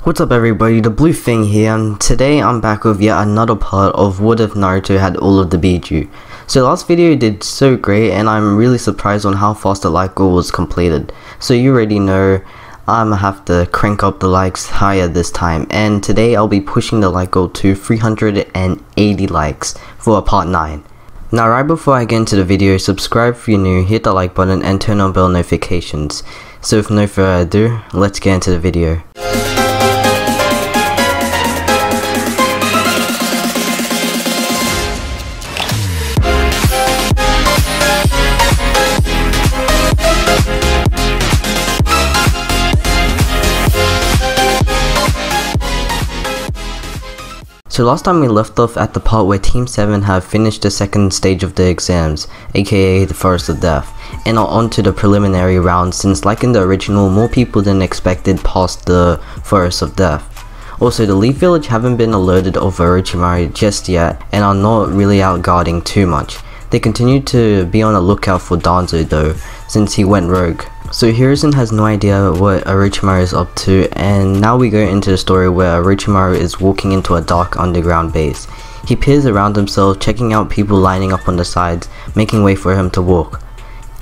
What's up everybody, the Blue Thing here, and today I'm back with yet another part of what if Naruto had all of the Biju. So last video did so great and I'm really surprised on how fast the like goal was completed. So you already know I'm gonna have to crank up the likes higher this time, and today I'll be pushing the like goal to 380 likes for a part 9. Now right before I get into the video, subscribe if you're new, hit the like button and turn on bell notifications. So with no further ado, let's get into the video. So last time we left off at the part where Team 7 have finished the second stage of the exams, aka the Forest of Death, and are on to the preliminary round, since like in the original, more people than expected passed the Forest of Death. Also, the Leaf Village haven't been alerted of Orochimaru just yet and are not really out guarding too much. They continue to be on the lookout for Danzo though, since he went rogue. So Hiruzen has no idea what Orochimaru is up to, and now we go into the story where Orochimaru is walking into a dark underground base. He peers around himself, checking out people lining up on the sides, making way for him to walk.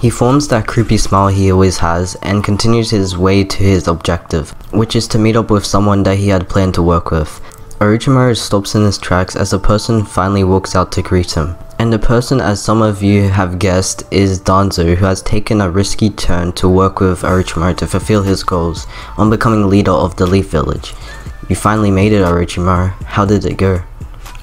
He forms that creepy smile he always has and continues his way to his objective, which is to meet up with someone that he had planned to work with. Orochimaru stops in his tracks as a person finally walks out to greet him. And the person, as some of you have guessed, is Danzo, who has taken a risky turn to work with Orochimaru to fulfill his goals on becoming leader of the Leaf Village. You finally made it, Orochimaru. How did it go?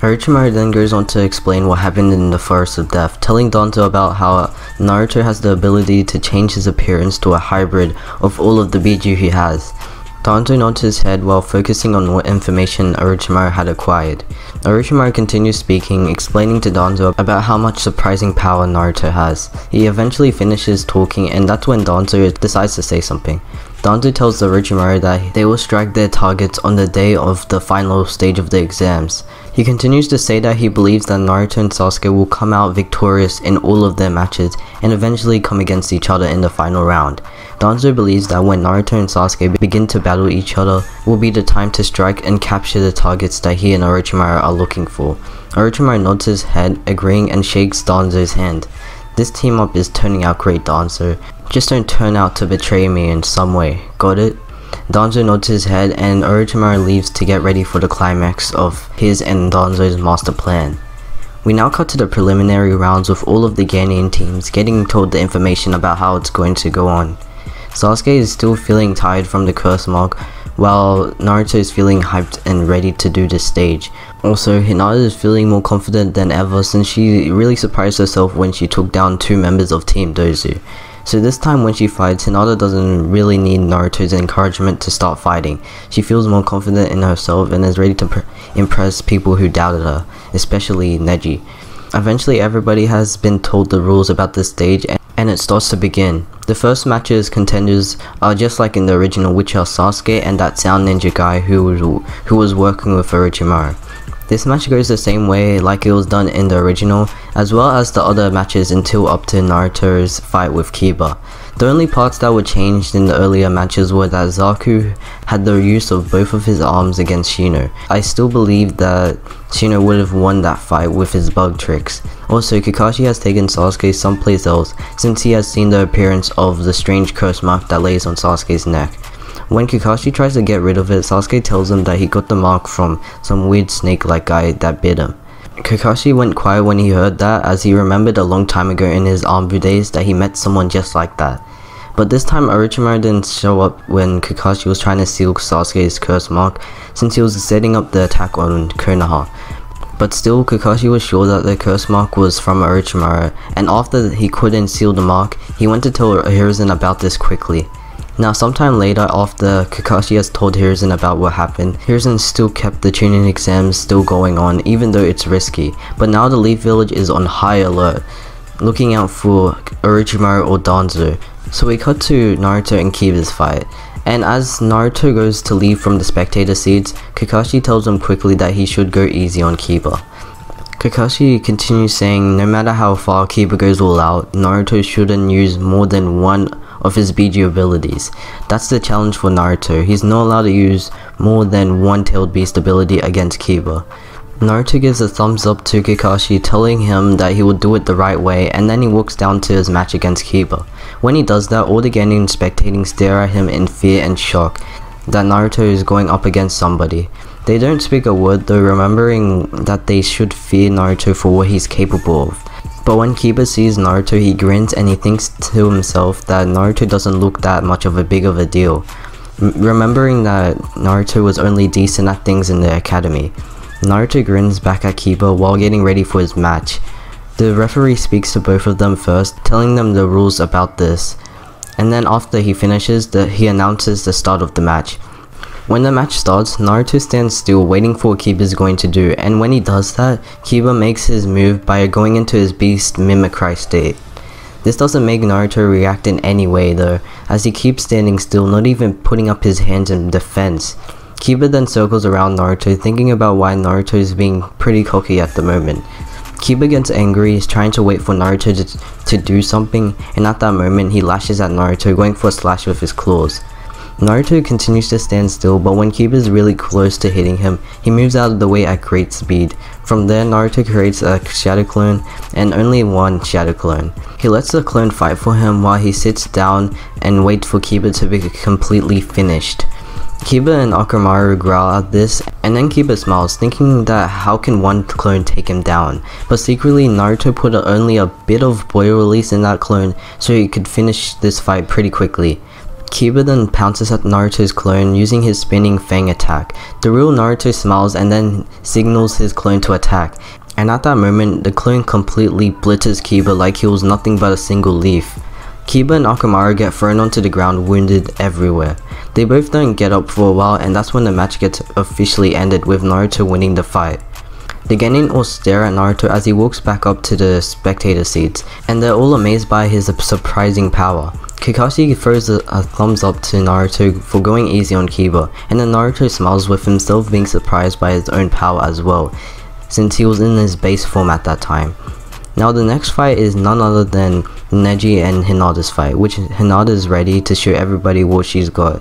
Orochimaru then goes on to explain what happened in the Forest of Death, telling Danzo about how Naruto has the ability to change his appearance to a hybrid of all of the Biju he has. Danzo nods his head while focusing on what information Orochimaru had acquired. Orochimaru continues speaking, explaining to Danzo about how much surprising power Naruto has. He eventually finishes talking, and that's when Danzo decides to say something. Danzo tells Orochimaru that they will strike their targets on the day of the final stage of the exams. He continues to say that he believes that Naruto and Sasuke will come out victorious in all of their matches and eventually come against each other in the final round. Danzo believes that when Naruto and Sasuke begin to battle each other will be the time to strike and capture the targets that he and Orochimaru are looking for. Orochimaru nods his head, agreeing, and shakes Danzo's hand. This team up is turning out great, Danzo. Just don't turn out to betray me in some way, got it? Danzo nods his head and Orochimaru leaves to get ready for the climax of his and Danzo's master plan. We now cut to the preliminary rounds with all of the Genin teams getting told the information about how it's going to go on. Sasuke is still feeling tired from the curse mark, while Naruto is feeling hyped and ready to do this stage. Also, Hinata is feeling more confident than ever since she really surprised herself when she took down 2 members of Team Dozu. So this time when she fights, Hinata doesn't really need Naruto's encouragement to start fighting. She feels more confident in herself and is ready to impress people who doubted her, especially Neji. Eventually everybody has been told the rules about this stage and it starts to begin. The first matches contenders are just like in the original, which are Sasuke and that sound ninja guy who was working with Orochimaru. This match goes the same way like it was done in the original, as well as the other matches until up to Naruto's fight with Kiba. The only parts that were changed in the earlier matches were that Zaku had the use of both of his arms against Shino. I still believe that Shino would have won that fight with his bug tricks. Also, Kakashi has taken Sasuke someplace else since he has seen the appearance of the strange curse mark that lays on Sasuke's neck. When Kakashi tries to get rid of it, Sasuke tells him that he got the mark from some weird snake-like guy that bit him. Kakashi went quiet when he heard that, as he remembered a long time ago in his Anbu days that he met someone just like that. But this time Orochimaru didn't show up when Kakashi was trying to seal Sasuke's curse mark, since he was setting up the attack on Konoha. But still, Kakashi was sure that the curse mark was from Orochimaru, and after he couldn't seal the mark, he went to tell Hiruzen about this quickly. Now sometime later, after Kakashi has told Hiruzen about what happened, Hiruzen still kept the Chunin exams still going on even though it's risky, but now the Leaf Village is on high alert, looking out for Orochimaru or Danzo. So we cut to Naruto and Kiba's fight, and as Naruto goes to leave from the spectator seats, Kakashi tells him quickly that he should go easy on Kiba. Kakashi continues saying no matter how far Kiba goes all out, Naruto shouldn't use more than one of his Biju abilities. That's the challenge for Naruto. He's not allowed to use more than one tailed beast ability against Kiba. Naruto gives a thumbs up to Kakashi, telling him that he will do it the right way, and then he walks down to his match against Kiba. When he does that, all the Genin spectating stare at him in fear and shock that Naruto is going up against somebody. They don't speak a word though, remembering that they should fear Naruto for what he's capable of. But when Kiba sees Naruto, he grins and he thinks to himself that Naruto doesn't look that much of a big of a deal, remembering that Naruto was only decent at things in the academy. Naruto grins back at Kiba while getting ready for his match. The referee speaks to both of them first, telling them the rules about this, and then after he finishes, he announces the start of the match. When the match starts, Naruto stands still waiting for what Kiba is going to do, and when he does that, Kiba makes his move by going into his beast mimicry state. This doesn't make Naruto react in any way though, as he keeps standing still, not even putting up his hands in defense. Kiba then circles around Naruto, thinking about why Naruto is being pretty cocky at the moment. Kiba gets angry, is trying to wait for Naruto to do something, and at that moment he lashes at Naruto, going for a slash with his claws. Naruto continues to stand still, but when Kiba is really close to hitting him, he moves out of the way at great speed. From there, Naruto creates a shadow clone, and only one shadow clone. He lets the clone fight for him while he sits down and waits for Kiba to be completely finished. Kiba and Akamaru growl at this, and then Kiba smiles, thinking that how can one clone take him down, but secretly Naruto put only a bit of boil release in that clone so he could finish this fight pretty quickly. Kiba then pounces at Naruto's clone using his spinning fang attack. The real Naruto smiles and then signals his clone to attack, and at that moment the clone completely blitzes Kiba like he was nothing but a single leaf. Kiba and Akamaru get thrown onto the ground, wounded everywhere. They both don't get up for a while, and that's when the match gets officially ended with Naruto winning the fight. The Genin all stare at Naruto as he walks back up to the spectator seats, and they're all amazed by his surprising power. Kakashi throws a thumbs up to Naruto for going easy on Kiba, and then Naruto smiles with himself being surprised by his own power as well, since he was in his base form at that time. Now the next fight is none other than Neji and Hinata's fight, which Hinata is ready to show everybody what she's got.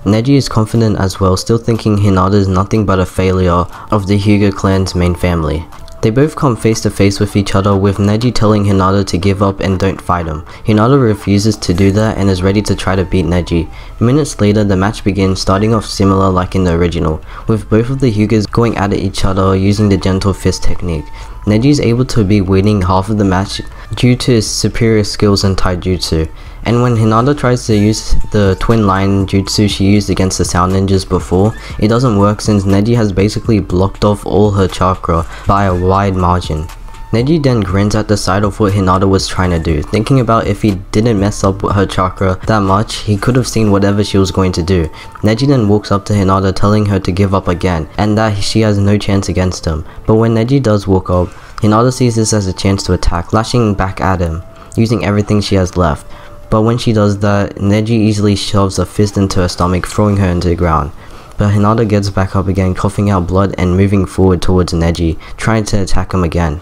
Neji is confident as well, still thinking Hinata is nothing but a failure of the Hyuga clan's main family. They both come face to face with each other, with Neji telling Hinata to give up and don't fight him. Hinata refuses to do that and is ready to try to beat Neji. Minutes later, the match begins, starting off similar like in the original, with both of the Hyugas going at each other using the gentle fist technique. Neji is able to be winning half of the match due to his superior skills in taijutsu. And when Hinata tries to use the twin line jutsu she used against the Sound Ninjas before, it doesn't work since Neji has basically blocked off all her chakra by a wide margin. Neji then grins at the sight of what Hinata was trying to do, thinking about if he didn't mess up her chakra that much, he could have seen whatever she was going to do. Neji then walks up to Hinata telling her to give up again, and that she has no chance against him. But when Neji does walk up, Hinata sees this as a chance to attack, lashing back at him, using everything she has left. But when she does that, Neji easily shoves a fist into her stomach, throwing her into the ground. But Hinata gets back up again, coughing out blood and moving forward towards Neji, trying to attack him again.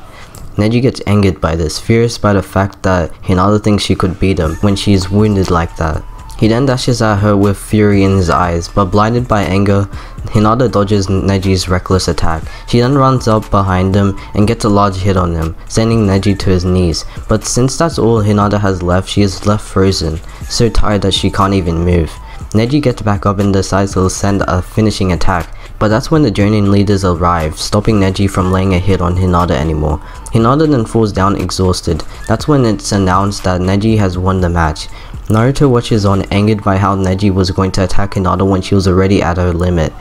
Neji gets angered by this, furious by the fact that Hinata thinks she could beat him when she is wounded like that. He then dashes at her with fury in his eyes, but blinded by anger, Hinata dodges Neji's reckless attack. She then runs up behind him and gets a large hit on him, sending Neji to his knees. But since that's all Hinata has left, she is left frozen, so tired that she can't even move. Neji gets back up and decides to send a finishing attack, but that's when the Jonin leaders arrive, stopping Neji from laying a hit on Hinata anymore. Hinata then falls down exhausted. That's when it's announced that Neji has won the match. Naruto watches on, angered by how Neji was going to attack Hinata when she was already at her limit.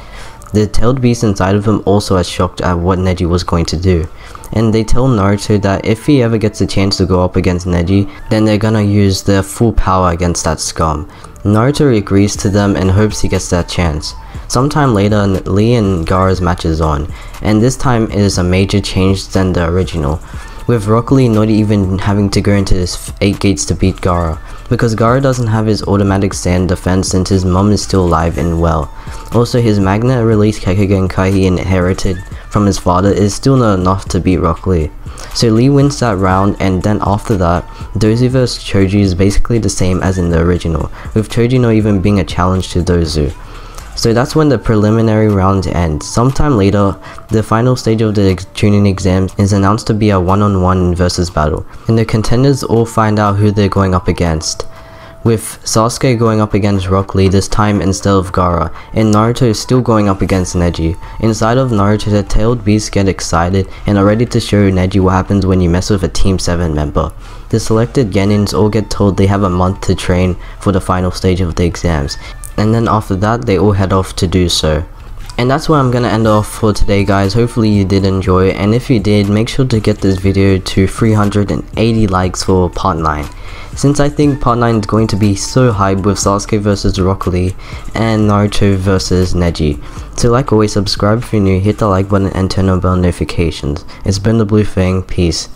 The tailed beast inside of him also is shocked at what Neji was going to do, and they tell Naruto that if he ever gets a chance to go up against Neji, then they're gonna use their full power against that scum. Naruto agrees to them and hopes he gets that chance. Sometime later, Lee and Gaara's match is on, and this time it is a major change than the original, with Rock Lee not even having to go into his 8 gates to beat Gaara, because Gaara doesn't have his automatic stand defense since his mum is still alive and well. Also, his magnet release Kekugen Kai he inherited from his father is still not enough to beat Rock Lee. So Lee wins that round, and then after that, Dozu vs Choji is basically the same as in the original, with Choji not even being a challenge to Dozu. So that's when the preliminary round ends. Sometime later, the final stage of the Chunin exam is announced to be a one-on-one versus battle, and the contenders all find out who they're going up against, with Sasuke going up against Rock Lee this time instead of Gaara, and Naruto is still going up against Neji. Inside of Naruto, the tailed beasts get excited and are ready to show Neji what happens when you mess with a Team 7 member. The selected Genins all get told they have a month to train for the final stage of the exams, and then after that they all head off to do so. And that's where I'm gonna end off for today, guys. Hopefully you did enjoy, and if you did, make sure to get this video to 380 likes for part 9. Since I think part 9 is going to be so hyped with Sasuke vs Rock Lee and Naruto vs Neji. So like always, subscribe if you're new, hit the like button and turn on bell notifications. It's been the Blue Fang, peace.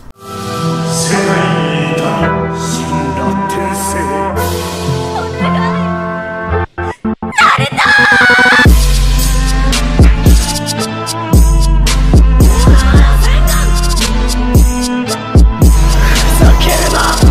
Sakena!